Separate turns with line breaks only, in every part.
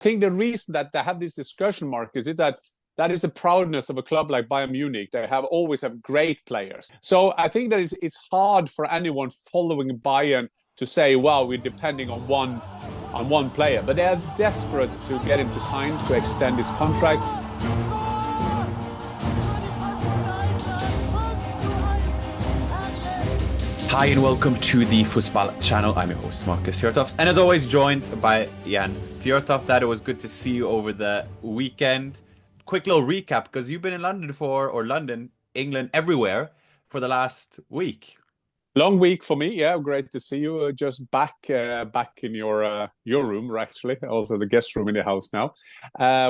think the reason that they have this discussion, Marcus, is that is the proudness of a club like Bayern Munich. They always have great players. So I think that it's hard for anyone following Bayern to say, "Wow, we're depending on one player." But they are desperate to get him to sign, to extend his contract.
Hi and welcome to the Fussball Channel. I'm your host, Markus Fjørtoft, and as always joined by Jan Fjørtoft. That it was good to see you over the weekend. Quick little recap, because you've been in London, England, everywhere for the last week.
Long week for me, yeah. Great to see you. Just back in your room, actually, also the guest room in the house now,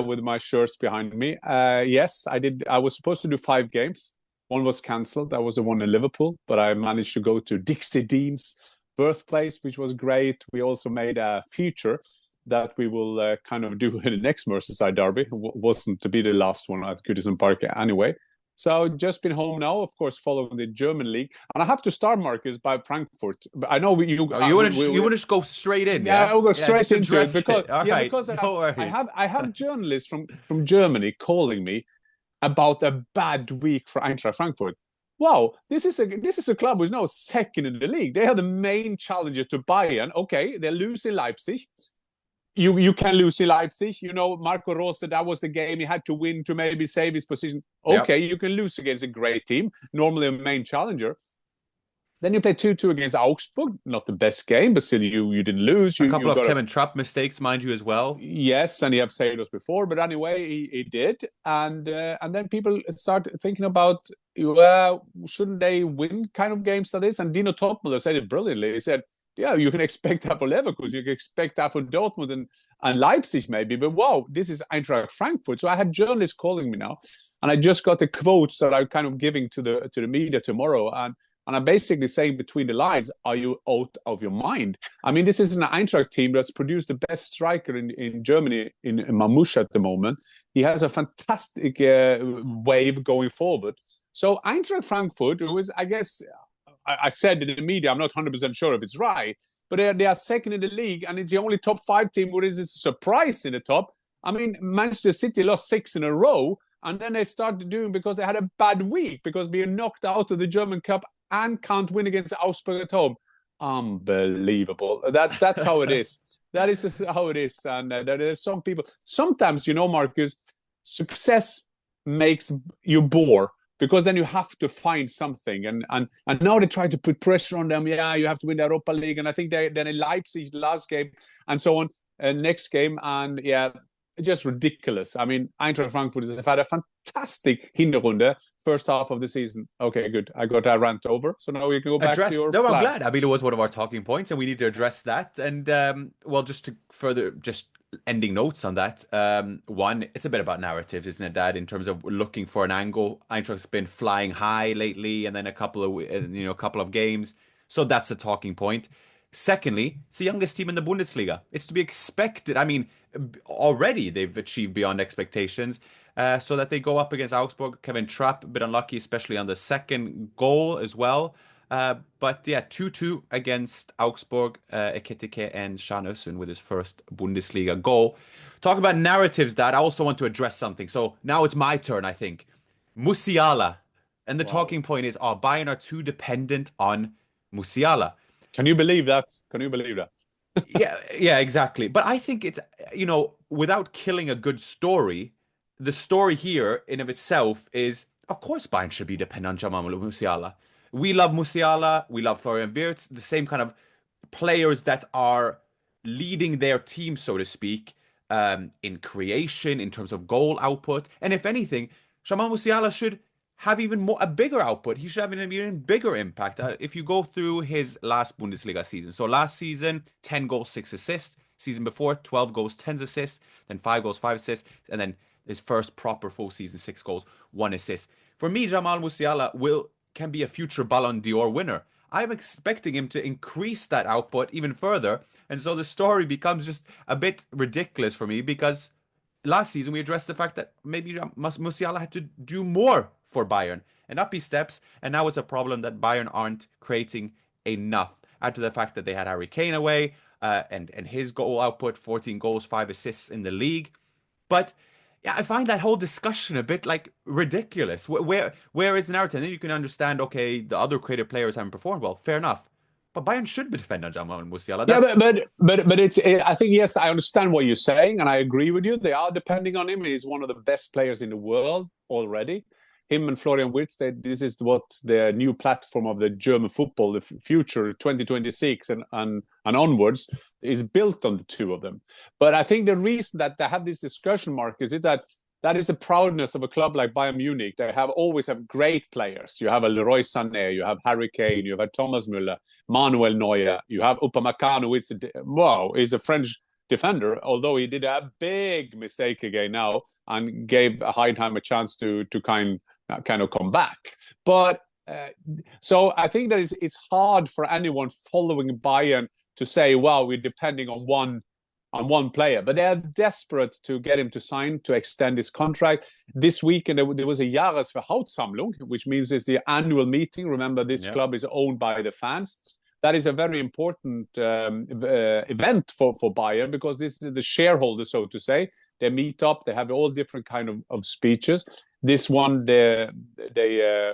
with my shirts behind me. Yes, I did. I was supposed to do 5 games. One was cancelled. That was the one in Liverpool, but I managed to go to Dixie Dean's birthplace, which was great. We also made a feature that we will kind of do in the next Merseyside derby. Wasn't to be the last one at Goodison Park anyway. So just been home now, of course, following the German league. And I have to start, Marcus, by Frankfurt. I know you
want to just go straight in.
Yeah, I'll go straight into it because
no
I have journalists from Germany calling me about a bad week for Eintracht Frankfurt. Wow, this is a club who's now second in the league. They are the main challenger to Bayern. Okay, they lose in Leipzig. You can lose in Leipzig. You know, Marco Rose, that was the game he had to win to maybe save his position. Okay, You can lose against a great team, normally a main challenger. Then you play 2-2 against Augsburg. Not the best game, but still you didn't lose.
A couple of Kevin Trapp mistakes, mind you, as well.
Yes, and he have said those before, but anyway, he did. And then people start thinking about, shouldn't they win kind of games like this? And Dino Topmuller said it brilliantly. He said, yeah, you can expect that for Leverkusen, you can expect that for Dortmund and Leipzig maybe, but wow, this is Eintracht Frankfurt. So I had journalists calling me now, and I just got the quotes that I'm kind of giving to the media tomorrow, and I'm basically saying between the lines, are you out of your mind? I mean, this is an Eintracht team that's produced the best striker in Germany, in Mamouche at the moment. He has a fantastic wave going forward. So Eintracht Frankfurt, who is, I guess, I said in the media, I'm not 100% sure if it's right, but they are second in the league, and it's the only top 5 team where there's a surprise in the top. I mean, Manchester City lost 6 in a row, and then they started doing because they had a bad week, because being knocked out of the German Cup and can't win against Augsburg at home. Unbelievable. That's how it is. That is how it is. And there's some people, sometimes, you know, Marcus, success makes you bore, because then you have to find something. And now they try to put pressure on them. Yeah, you have to win the Europa League. And I think then in Leipzig, last game, and so on, next game. And yeah, just ridiculous. I mean, Eintracht Frankfurt has had a fantastic Hinterrunde, first half of the season. Okay, good. I got that rant over. So now we can go back to your plan.
I'm glad. I mean, it was one of our talking points, and we need to address that. And, well, just to further, just ending notes on that. One, it's a bit about narratives, isn't it, Dad, in terms of looking for an angle. Eintracht's been flying high lately, and then a couple of games. So that's a talking point. Secondly, it's the youngest team in the Bundesliga. It's to be expected. I mean, already they've achieved beyond expectations. So that they go up against Augsburg. Kevin Trapp, a bit unlucky, especially on the second goal as well. But yeah, 2-2 against Augsburg. Ekitike and Hasenhüttl with his first Bundesliga goal. Talk about narratives, Dad. I also want to address something. So now it's my turn, I think. Musiala. And the talking point is, Bayern are too dependent on Musiala.
Can you believe that?
yeah, exactly. But I think it's, without killing a good story, the story here in of itself is, of course, Bayern should be dependent on Jamal Musiala. We love Musiala. We love Florian Wirtz, the same kind of players that are leading their team, so to speak, in creation, in terms of goal output. And if anything, Jamal Musiala should have a bigger output. He should have an even bigger impact. If you go through his last Bundesliga season. So last season, 10 goals, 6 assists. Season before, 12 goals, 10 assists. Then 5 goals, 5 assists. And then his first proper full season, 6 goals, 1 assist. For me, Jamal Musiala can be a future Ballon d'Or winner. I'm expecting him to increase that output even further. And so the story becomes just a bit ridiculous for me, because last season we addressed the fact that maybe Musiala had to do more for Bayern, and up he steps, and now it's a problem that Bayern aren't creating enough. Add to the fact that they had Harry Kane away, and his goal output, 14 goals, 5 assists in the league. But yeah, I find that whole discussion a bit like ridiculous. Where is the narrative? And then you can understand, okay, the other creative players haven't performed well. Fair enough. But Bayern should be dependent on Musiala.
But it's. I think yes, I understand what you're saying, and I agree with you. They are depending on him. He's one of the best players in the world already. Him and Florian Wirtz. This is what the new platform of the German football, the future 2026 and onwards, is built on the two of them. But I think the reason that they have this discussion, Marcus, is that is the proudness of a club like Bayern Munich. They always have great players. You have a Leroy Sané, you have Harry Kane, you have Thomas Müller, Manuel Neuer, you have Upamecano, who is a French defender, although he did a big mistake again now and gave Heidenheim a chance to kind of come back. But so I think that it's hard for anyone following Bayern to say, wow, we're depending on one player, but they are desperate to get him to sign, to extend his contract. This weekend, there was a Jahresverhauptsammlung, which means it's the annual meeting. Remember, this club is owned by the fans. That is a very important event for Bayern, because this is the shareholders, so to say. They meet up, they have all different kind of speeches. This one, they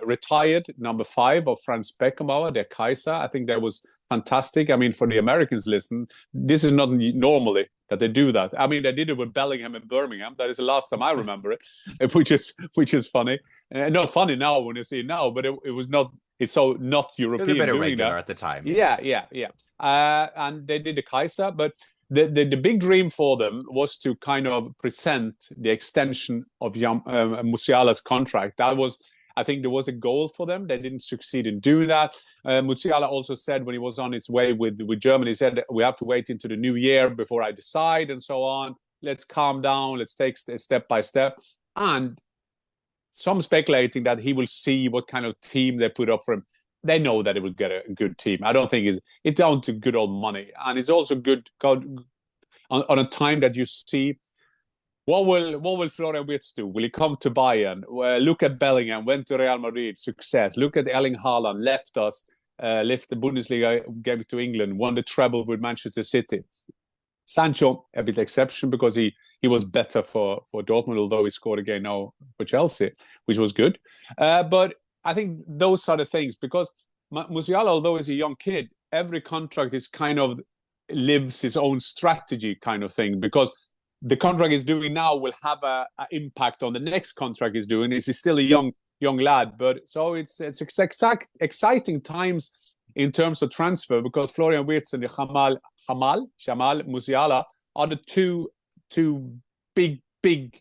retired number 5 of Franz Beckenbauer, their Kaiser. I think that was fantastic. I mean, for the Americans, listen, this is not normally that they do that. I mean, they did it with Bellingham and Birmingham. That is the last time I remember it, which is funny. Not funny now when you see it now, but it was not. It's so not European.
It was a bit
doing
irregular
that
at the time.
Yes. Yeah. And they did the Kaiser, but the big dream for them was to kind of present the extension of Musiala's contract. That was, I think, there was a goal for them. They didn't succeed in doing that. Musiala also said when he was on his way with Germany, he said, we have to wait into the new year before I decide and so on. Let's calm down. Let's take step by step. And some speculating that he will see what kind of team they put up for him. They know that it will get a good team. I don't think it's down to good old money. And it's also good on a time that you see what will Florian Wirtz do? Will he come to Bayern? Look at Bellingham, went to Real Madrid, success. Look at Erling Haaland, left us, left the Bundesliga, gave it to England, won the treble with Manchester City. Sancho, a bit exception because he was better for Dortmund, although he scored again now for Chelsea, which was good. But I think those are the things, because Musiala, although he's a young kid, every contract is kind of lives his own strategy kind of thing, because the contract he's doing now will have an impact on the next contract he's doing. He's still a young lad, but so it's exciting times in terms of transfer, because Florian Wirtz and the Jamal Musiala are the two big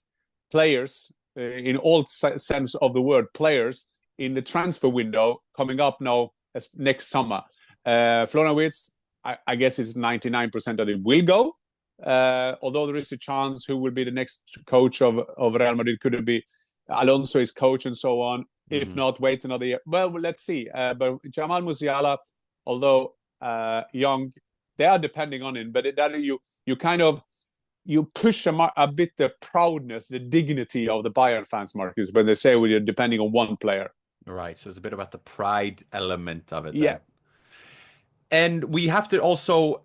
players in all sense of the word, players in the transfer window coming up now as next summer. Florian Wirtz, I guess it's 99% that it will go. Although there is a chance who will be the next coach of Real Madrid. Could it be Alonso is coach and so on? If not, wait another year. Well, let's see. But Jamal Musiala, although young, they are depending on him. But you push a bit the proudness, the dignity of the Bayern fans, Marcus, when they say you're depending on one player.
Right. So it's a bit about the pride element of it.
Yeah.
Then. And we have to also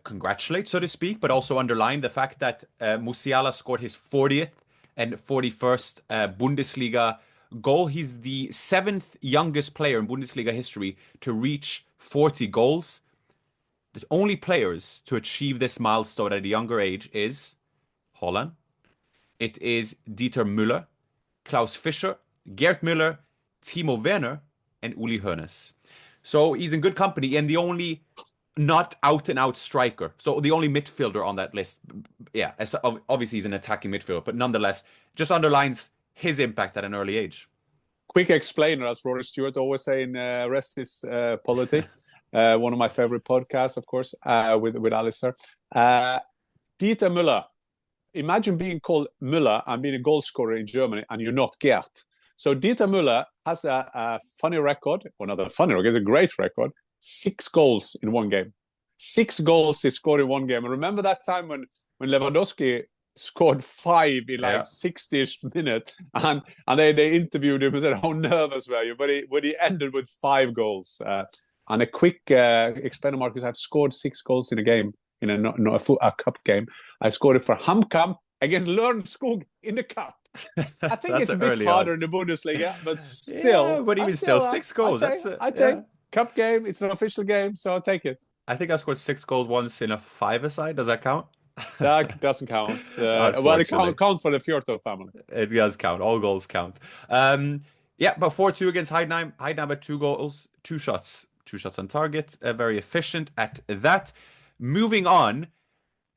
congratulate, so to speak, but also underline the fact that Musiala scored his 40th and 41st Bundesliga goal. He's the 7th youngest player in Bundesliga history to reach 40 goals. The only players to achieve this milestone at a younger age is Holland. It is Dieter Müller, Klaus Fischer, Gerd Müller, Timo Werner, and Uli Hoeneß. So he's in good company, and the only not out-and-out striker. So the only midfielder on that list. Yeah, obviously he's an attacking midfielder, but nonetheless, just underlines his impact at an early age.
Quick explainer, as Rory Stewart always say in Rest is Politics. One of my favorite podcasts, of course, with Alistair. Dieter Müller. Imagine being called Müller and being a goal scorer in Germany, and you're not Gerd. So Dieter Müller has a funny record, or not a funny record, it's a great record. 6 goals in one game. 6 goals he scored in one game. And remember that time when Lewandowski scored 5 in 60-ish minutes, and they interviewed him and said, how nervous were you? But he ended with 5 goals. And a quick explainer, Marcus, I've scored 6 goals in a game, in a cup game. I scored it for HamKam against Lørenskog in the cup. I think it's a bit harder in the Bundesliga, but still.
Yeah, but even still, 6 goals.
I take cup game. It's an official game, so I'll take it.
I think I scored 6 goals once in a 5-a-side. Does that count?
That doesn't count. Well, it counts for the Fjørtoft family.
It does count. All goals count. Yeah, but 4-2 against Heidenheim. Heidenheim had 2 goals, 2 shots. 2 shots on target. Very efficient at that. Moving on,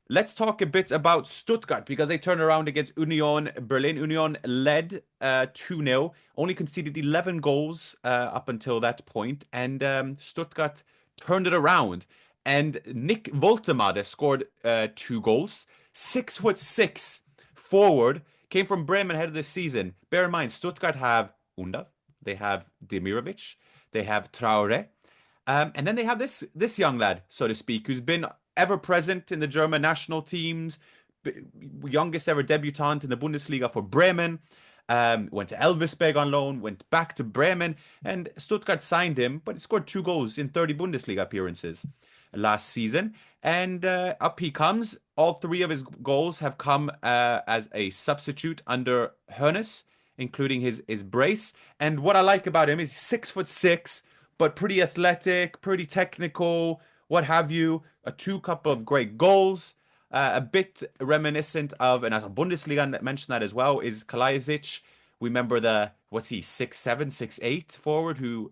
let's talk a bit about Stuttgart, because they turned around against Union Berlin. Union led 2-0, only conceded 11 goals up until that point, and Stuttgart turned it around. And Nick Woltemade scored 2 goals. 6'6" forward, came from Bremen ahead of the season. Bear in mind, Stuttgart have Undav, they have Demirovic, they have Traore, and then they have this young lad, so to speak, who's been ever present in the German national teams, youngest ever debutant in the Bundesliga for Bremen. Went to Elversberg on loan, went back to Bremen, and Stuttgart signed him, but he scored 2 goals in 30 Bundesliga appearances last season. And up he comes. All 3 of his goals have come as a substitute under Hoeneß, including his brace. And what I like about him is he's 6'6", but pretty athletic, pretty technical, what have you. A 2 couple of great goals. A bit reminiscent of, and as a Bundesliga mentioned that as well, is Kalajdzic. We remember what's he, 6'7", 6'8" forward who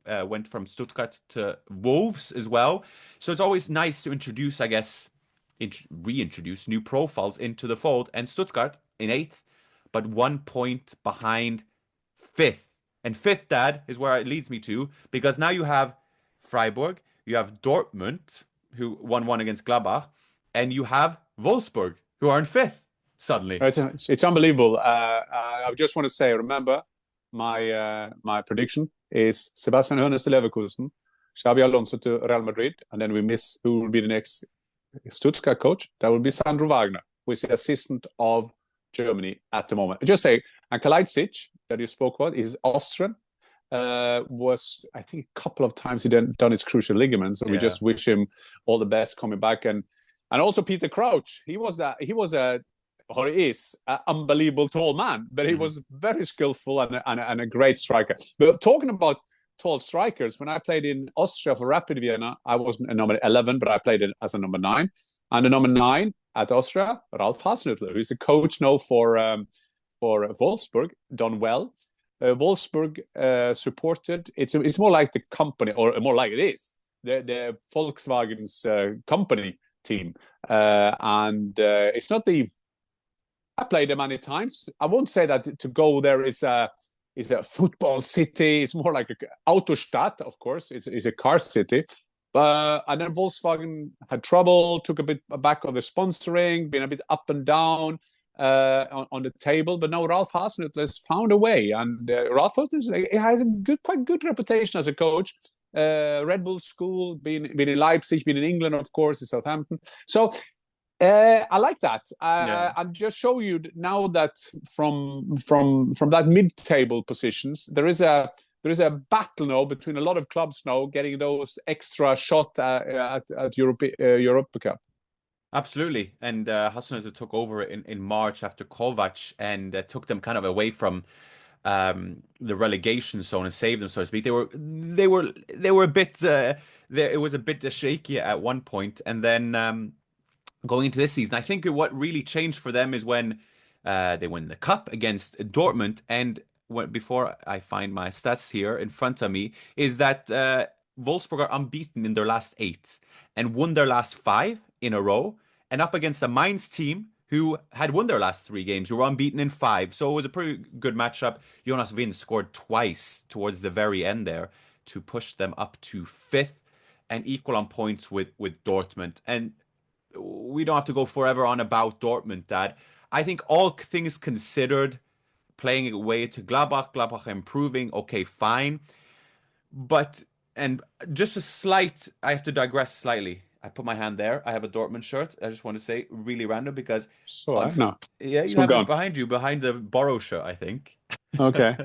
went from Stuttgart to Wolves as well. So it's always nice to introduce, I guess, reintroduce new profiles into the fold. And Stuttgart in 8th, but 1 point behind 5th. And 5th, Dad, is where it leads me to, because now you have Freiburg, you have Dortmund, who won 1 against Gladbach, and you have Wolfsburg, who are in 5th suddenly.
It's unbelievable. I just want to say, remember, my prediction is Sebastian Hoeneß to Leverkusen, Xabi Alonso to Real Madrid, and then we miss who will be the next Stuttgart coach. That will be Sandro Wagner, who is the assistant of Germany at the moment. I just say, and Kalajdzic, that you spoke about, is Austrian. Was, I think, a couple of times he done his crucial ligaments, so we just wish him all the best coming back. And also Peter Crouch, he is an unbelievable tall man, but he was very skillful and a great striker. But talking about tall strikers, when I played in Austria for Rapid Vienna, I wasn't a number 11, but I played it as a number 9. And the number 9 at Austria, Ralf Hasenhüttl, who's a coach now for Wolfsburg, done well. Wolfsburg supported. It's more like the company, or more like it is the Volkswagen's company team, and it's not the. I played them many times. I won't say that to go there is a football city. It's more like a Autostadt, of course. It's a car city. And then Volkswagen had trouble, took a bit back of the sponsoring, been a bit up and down on the table. But now Ralf Hasenhüttl has found a way, and Ralf Hasenhüttl has a quite good reputation as a coach. Red Bull School, been in Leipzig, been in England, of course, in Southampton. So I like that. And just show you now that from that mid-table positions, there is a battle now between a lot of clubs now getting those extra shot at Europa Cup.
Absolutely. And Hasenhüttl took over in March after Kovac and took them kind of away from the relegation zone and saved them, so to speak. They were a bit. It was a bit shaky at one point, and then going into this season, I think what really changed for them is when they win the cup against Dortmund. And before I find my stats here in front of me, is that Wolfsburg are unbeaten in their last 8 and won their last 5 in a row, and up against a Mainz team who had won their last 3 games, who were unbeaten in 5. So it was a pretty good matchup. Jonas Wind scored twice towards the very end there to push them up to 5th and equal on points with Dortmund. And we don't have to go forever on about Dortmund, Dad. I think all things considered, playing away to Gladbach improving, okay, fine. But, and just I have to digress slightly. I put my hand there. I have a Dortmund shirt. I just want to say, really random, because
no,
yeah, you have it behind you, behind the Borough shirt, I think.
Okay.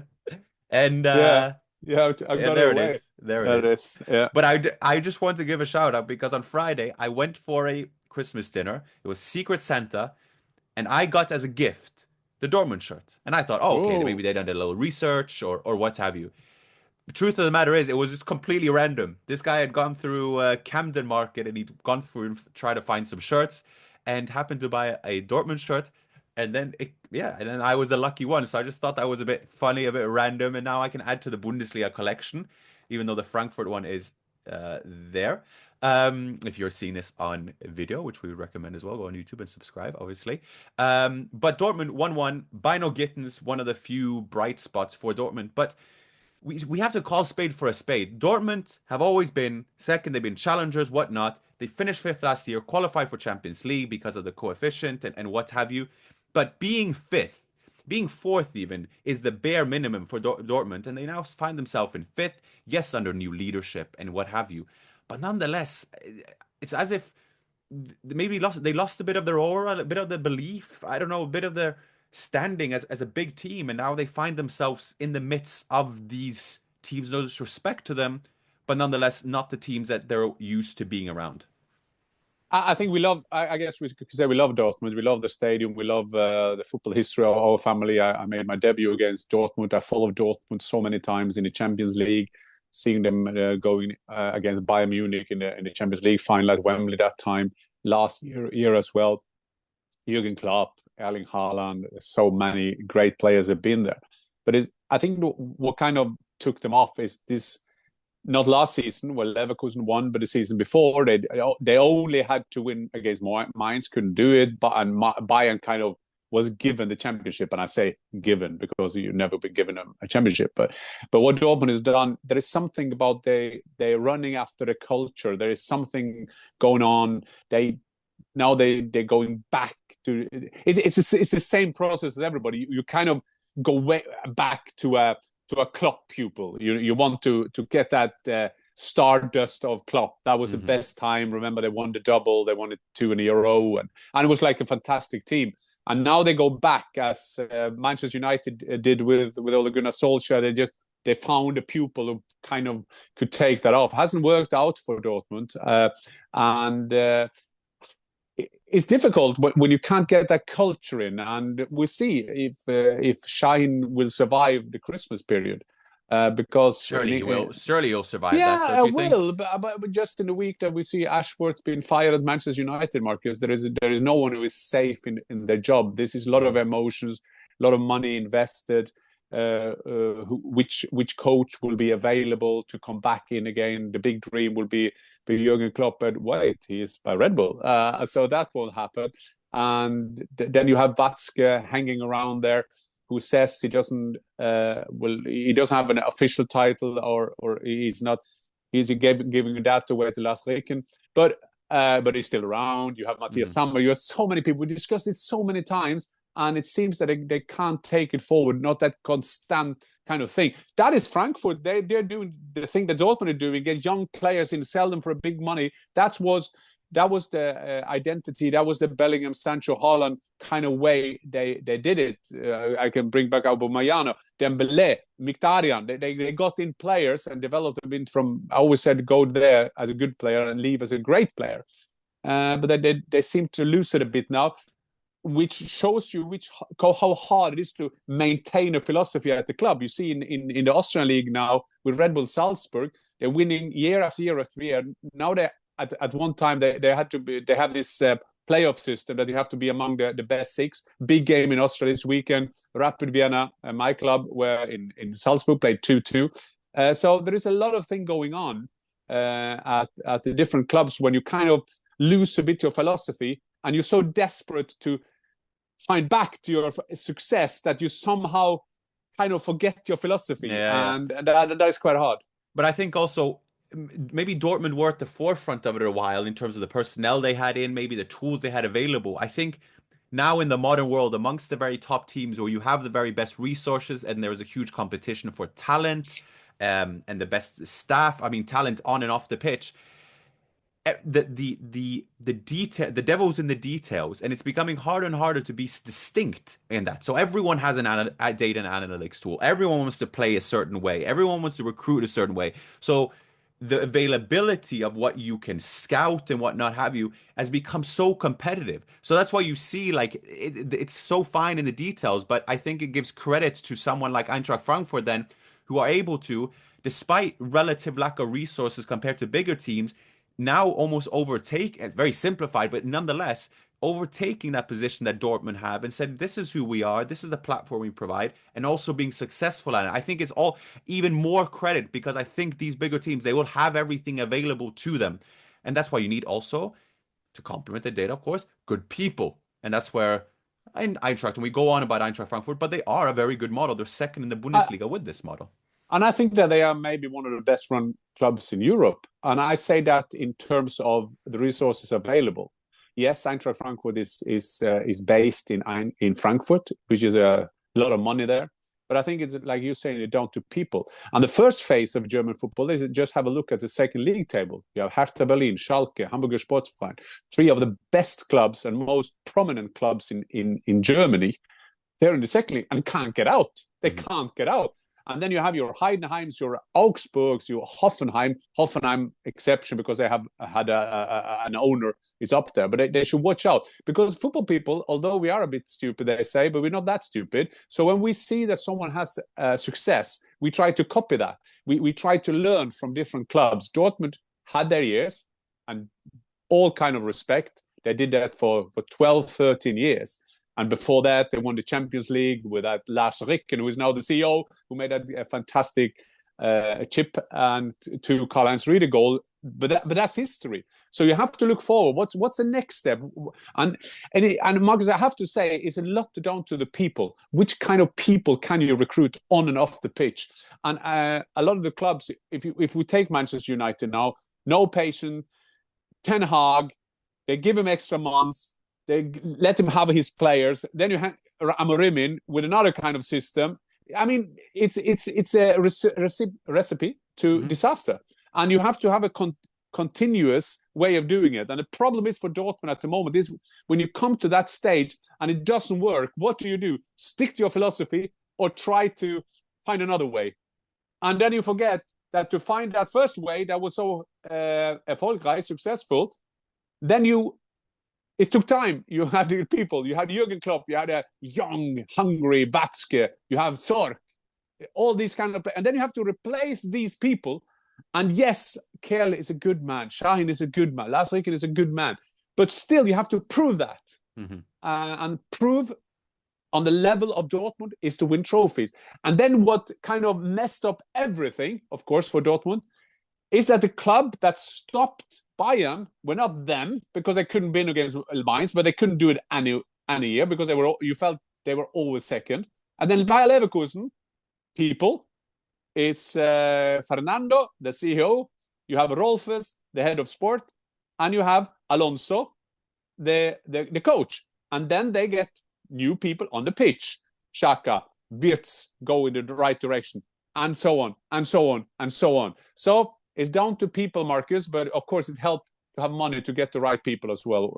And
I've got
there it
away.
is. There
That
it is.
is, yeah.
But I just want to give a shout out because on Friday I went for a Christmas dinner. It was Secret Santa, and I got as a gift the Dortmund shirt. And I thought, oh, okay,
Oh,
maybe they done a little research or what have you. The truth of the matter is, it was just completely random. This guy had gone through Camden Market and he'd gone through try to find some shirts and happened to buy a Dortmund shirt. And then and then I was the lucky one. So I just thought that was a bit funny, a bit random, and now I can add to the Bundesliga collection, even though the Frankfurt one is there. If you're seeing this on video, which we would recommend as well, go on YouTube and subscribe, obviously. But Dortmund 1-1. Bino Gittens, one of the few bright spots for Dortmund, but we have to call spade for a spade. Dortmund have always been second. They've been challengers, whatnot. They finished fifth last year, qualified for Champions League because of the coefficient and what have you. But being fifth, being fourth even, is the bare minimum for Dortmund. And they now find themselves in fifth, yes, under new leadership and what have you. But nonetheless, it's as if maybe they lost a bit of their aura, a bit of the belief, I don't know, a bit of their standing as a big team, and now they find themselves in the midst of these teams. No disrespect to them, but nonetheless not the teams that they're used to being around.
I think we love. I guess we could say we love Dortmund. We love the stadium. We love the football history of our family. I made my debut against Dortmund. I followed Dortmund so many times in the Champions League, seeing them going against Bayern Munich in the Champions League final at Wembley that time. Last year as well. Jürgen Klopp, Erling Haaland, so many great players have been there. But I think what kind of took them off is this, not last season, where Leverkusen won, but the season before, they only had to win against Mainz, couldn't do it, and Bayern kind of was given the championship. And I say given because you've never been given a championship. But what Dortmund has done, there is something about they're running after the culture. There is something going on. Now they're going back to it's the same process as everybody. You kind of go way back to a Klopp pupil. You want to get that stardust of Klopp. That was the best time. Remember, they won the double. They won it 2 in a row, and it was like a fantastic team. And now they go back as Manchester United did with Ole Gunnar Solskjaer. They found a pupil who kind of could take that off. Hasn't worked out for Dortmund, and it's difficult when you can't get that culture in, and we'll see if Shine will survive the Christmas period, because
surely he will. Surely he'll survive.
Yeah,
that,
I will. But just in the week that we see Ashworth being fired at Manchester United, Marcus, there is no one who is safe in their job. This is a lot of emotions, a lot of money invested. Which coach will be available to come back in again? The big dream will be Jurgen Klopp, but wait, he is by Red Bull, so that won't happen. And then you have Watzke hanging around there, who says he doesn't have an official title, or he's giving that away to Lars Ricken, but he's still around. You have Matthias Sammer. You have so many people. We discussed it so many times. And it seems that they can't take it forward, not that constant kind of thing. That is Frankfurt. They're doing the thing that Dortmund are doing, get young players in, sell them for big money. That was the identity. That was the Bellingham, Sancho, Haaland kind of way they did it. I can bring back Aubameyang, Dembélé, Mkhitaryan. They got in players and developed them from, I always said, go there as a good player and leave as a great player. But they seem to lose it a bit now, which shows you how hard it is to maintain a philosophy at the club. You see in the Austrian league now with Red Bull Salzburg, they're winning year after year after year. Now they at one time they have this playoff system that you have to be among the best 6. Big game in Austria this weekend. Rapid Vienna, my club, where in Salzburg played 2-2. So there is a lot of thing going on at the different clubs when you kind of lose a bit your philosophy, and you're so desperate to find back to your success that you somehow kind of forget your philosophy. And that is quite hard.
But I think also maybe Dortmund were at the forefront of it a while in terms of the personnel they had in, maybe the tools they had available. I think now in the modern world, amongst the very top teams where you have the very best resources and there's a huge competition for talent and the best staff, I mean, talent on and off the pitch, the detail, the devil's in the details, and it's becoming harder and harder to be distinct in that. So everyone has a data and analytics tool. Everyone wants to play a certain way. Everyone wants to recruit a certain way. So the availability of what you can scout and whatnot have you has become so competitive. So that's why you see like it's so fine in the details. But I think it gives credit to someone like Eintracht Frankfurt then, who are able to, despite relative lack of resources compared to bigger teams, now almost overtake, very simplified, but nonetheless overtaking that position that Dortmund have and said, this is who we are, this is the platform we provide, and also being successful at it. I think it's all even more credit because I think these bigger teams, they will have everything available to them. And that's why you need also, to complement the data, of course, good people. And that's where Eintracht, and we go on about Eintracht Frankfurt, but they are a very good model. They're second in the Bundesliga with this model.
And I think that they are maybe one of the best run clubs in Europe. And I say that in terms of the resources available. Yes, Eintracht Frankfurt is based in Frankfurt, which is a lot of money there. But I think it's like you're saying, it's down to people. And the first phase of German football is just have a look at the second league table. You have Hertha Berlin, Schalke, Hamburger Sportverein, three of the best clubs and most prominent clubs in Germany. They're in the second league and can't get out. They can't get out. And then you have your Heidenheims, your Augsburgs, your Hoffenheim exception because they have had an owner is up there. But they should watch out because football people, although we are a bit stupid, they say, but we're not that stupid. So when we see that someone has success, we try to copy that. We try to learn from different clubs. Dortmund had their years and all kind of respect. They did that for 12, 13 years. And before that, they won the Champions League with that Lars Ricken, who is now the CEO, who made a fantastic chip and to Karl-Heinz Rieder goal. But that's history. So you have to look forward. What's the next step? And Marcus, I have to say, it's a lot down to the people. Which kind of people can you recruit on and off the pitch? And a lot of the clubs, if we take Manchester United now, no patient, Ten Hag, they give him extra months. They let him have his players. Then you have Amorim in with another kind of system. I mean, it's a recipe to disaster. And you have to have a continuous way of doing it. And the problem is for Dortmund at the moment is when you come to that stage and it doesn't work, what do? Stick to your philosophy or try to find another way. And then you forget that to find that first way that was so erfolgreich, successful, then it took time. You had the people. You had Jürgen Klopp. You had a young, hungry Watzke. You have Sorg. All these kind of... And then you have to replace these people. And yes, Kerl is a good man. Shahin is a good man. Lars Ricken is a good man. But still, you have to prove that. And prove on the level of Dortmund is to win trophies. And then what kind of messed up everything, of course, for Dortmund, is that the club that stopped Bayern were not them because they couldn't win against Mainz, but they couldn't do it any year because you felt they were always second. And then Bayer Leverkusen, people, is Fernando, the CEO. You have Rolfes, the head of sport, and you have Alonso, the coach. And then they get new people on the pitch. Xhaka, Wirtz go in the right direction, and so on, and so on, and so on. So it's down to people, Marcus, but of course it helped to have money to get the right people as well.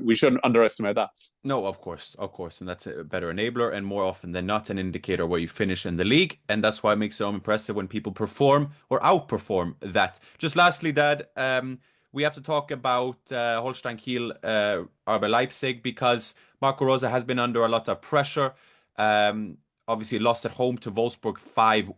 We shouldn't underestimate that.
No, of course. And that's a better enabler and more often than not an indicator where you finish in the league. And that's why it makes it so impressive when people perform or outperform that. Just lastly, Dad, we have to talk about Holstein Kiel, RB Leipzig, because Marco Rose has been under a lot of pressure. Obviously lost at home to Wolfsburg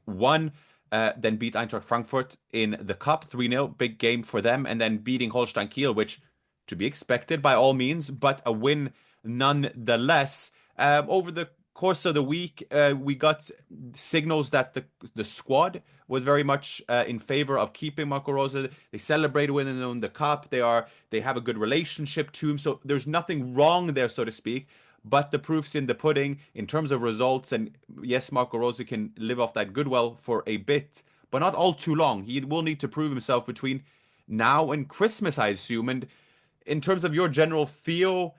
5-1. Then beat Eintracht Frankfurt in the Cup 3-0, big game for them, and then beating Holstein Kiel, which to be expected by all means, but a win nonetheless. Over the course of the week, we got signals that the squad was very much in favor of keeping Marco Rose. They celebrated with him in the Cup. They have a good relationship to him, so there's nothing wrong there, so to speak. But the proof's in the pudding in terms of results. And yes, Marco Rose can live off that goodwill for a bit, but not all too long. He will need to prove himself between now and Christmas, I assume. And in terms of your general feel,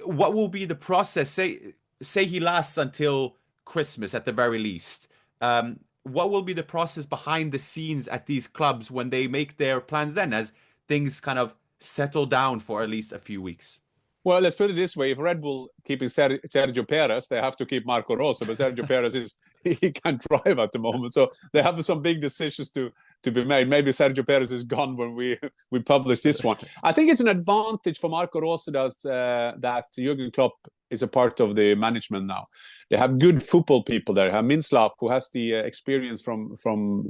what will be the process? Say he lasts until Christmas at the very least. What will be the process behind the scenes at these clubs when they make their plans then? As things kind of settle down for at least a few weeks?
Well, let's put it this way. If Red Bull keeping Sergio Perez, they have to keep Marco Rose. But Sergio Perez he can't drive at the moment. So they have some big decisions to be made. Maybe Sergio Perez is gone when we publish this one. I think it's an advantage for Marco Rose that Jurgen Klopp is a part of the management now. They have good football people there. They have Minslav, who has the experience from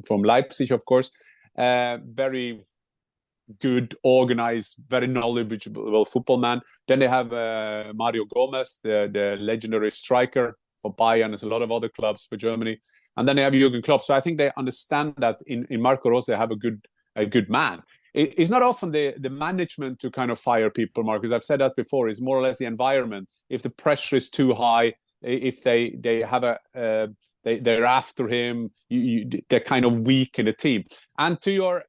Leipzig, of course. Very good, organized, very knowledgeable football man. Then they have Mario Gomez, the legendary striker for Bayern. There's a lot of other clubs for Germany. And then they have Jurgen Klopp. So I think they understand that in Marco Rose, they have a good man. It's not often the management to kind of fire people, Marcus. I've said that before. It's more or less the environment. If the pressure is too high, if they have they're after him, they're kind of weak in the team. And to your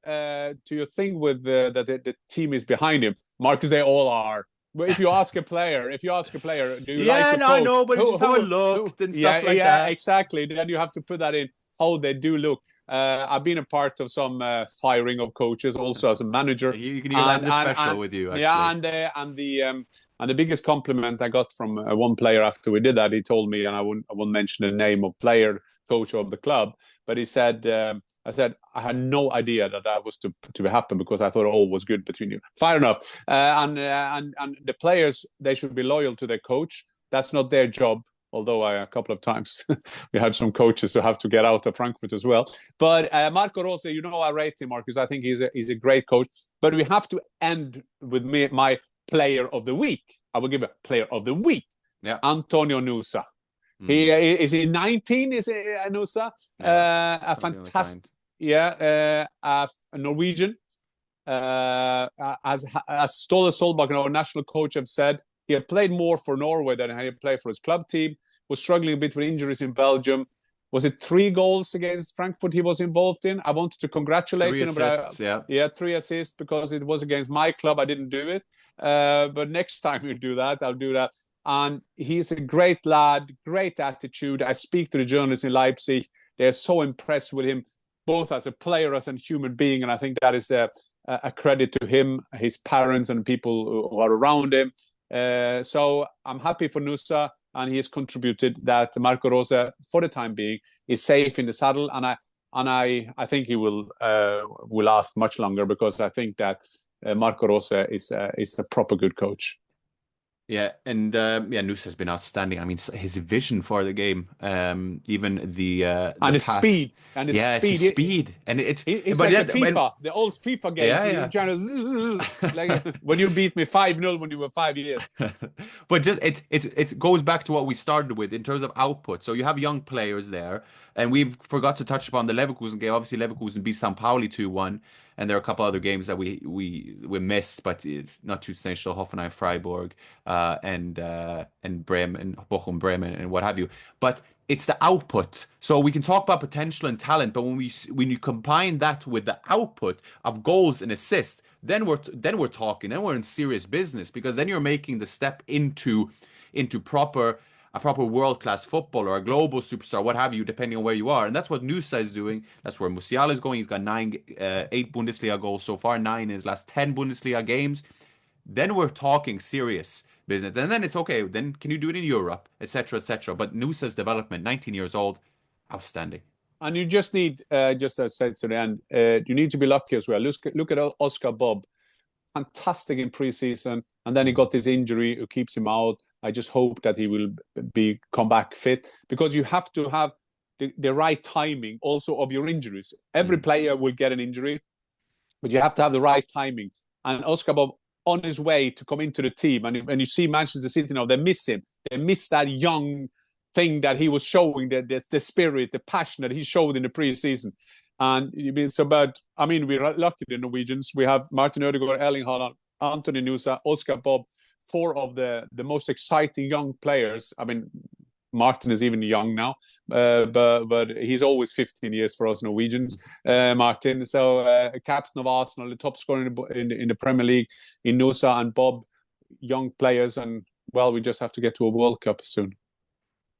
thing with that the team is behind him, Marcus, they all are. But if you ask a player, do you like the coach?
Yeah, no, I know, but it's just how it looked and stuff like that.
Yeah, exactly. Then you have to put that in how they do look. I've been a part of some firing of coaches also as a manager.
You can even land the special with you, actually.
Yeah, and the biggest compliment I got from one player after we did that, he told me, and I won't mention the name of player, coach of the club, but he said, I said, I had no idea that was to happen because I thought all was good between you. Fair enough. And the players, they should be loyal to their coach. That's not their job. Although a couple of times we had some coaches who have to get out of Frankfurt as well. But Marco Rose, I rate him, Marcus. I think he's a great coach. But we have to end with my player of the week. I will give a player of the week.
Yeah,
Antonio Nusa. Is he 19? Is it Nusa? A fantastic, a Norwegian. As Ståle Solbakken, our national coach, have said, he had played more for Norway than he had played for his club team, was struggling a bit with injuries in Belgium. Was it 3 goals against Frankfurt he was involved in? I wanted to congratulate him.
3 assists,
yeah, 3 assists because it was against my club. I didn't do it. But next time you do that, I'll do that. And he's a great lad, great attitude. I speak to the journalists in Leipzig. They're so impressed with him, both as a player, as a human being. And I think that is a credit to him, his parents and people who are around him. So I'm happy for Nusa, and he has contributed that Marco Rose, for the time being, is safe in the saddle, and I think he will last much longer because I think that Marco Rose is a proper good coach.
Yeah, and Nusa has been outstanding. I mean, his vision for the game, even the
and his
pass.
Speed, and his speed,
his speed, and it's
like the FIFA, the old FIFA games. Yeah. Like when you beat me 5-0 when you were 5 years.
But just it goes back to what we started with in terms of output. So you have young players there, and we've forgot to touch upon the Leverkusen game. Obviously, Leverkusen beat St. Pauli 2-1. And there are a couple other games that we missed, but not too essential. Hoffenheim, Freiburg, and Bremen, Bochum, Bremen, and what have you. But it's the output. So we can talk about potential and talent, but when you combine that with the output of goals and assists, then we're talking. Then we're in serious business because then you're making the step into a proper world-class footballer, a global superstar, what have you, depending on where you are. And that's what Nusa is doing. That's where Musiala is going. He's got 8 Bundesliga goals so far, 9 in his last 10 Bundesliga games. Then we're talking serious business. And then it's okay. Then can you do it in Europe, etc., etc. But Nusa's development, 19 years old, outstanding.
And you just need, just as I said to the end, you need to be lucky as well. Look at Oscar Bob. Fantastic in preseason. And then he got this injury who keeps him out. I just hope that he will come back fit because you have to have the right timing also of your injuries. Every player will get an injury, but you have to have the right timing. And Oscar Bob on his way to come into the team, and you see Manchester City now, they miss him. They miss that young thing that he was showing, the spirit, the passion that he showed in the preseason. And you've been so bad. I mean, we're lucky, the Norwegians. We have Martin Ødegaard, Erling Haaland, Anthony Nusa, Oscar Bob, 4 of the most exciting young players. I mean, Martin is even young now, but he's always 15 years for us Norwegians, Martin. So captain of Arsenal, the top scorer in the Premier League, in Nusa and Bob, young players. And, well, we just have to get to a World Cup soon.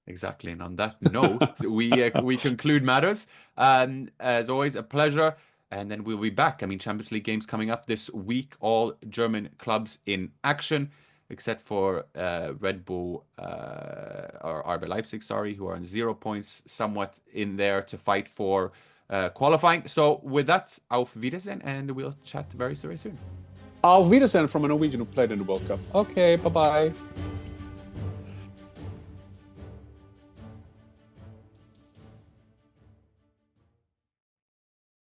Exactly. And on that note, we conclude matters. And as always, a pleasure. And then we'll be back. I mean, Champions League games coming up this week. All German clubs in action, except for Red Bull or RB Leipzig, sorry, who are on 0 points, somewhat in there to fight for qualifying. So with that, auf Wiedersehen, and we'll chat very, very soon.
Auf Wiedersehen from a Norwegian who played in the World Cup. Okay, bye-bye.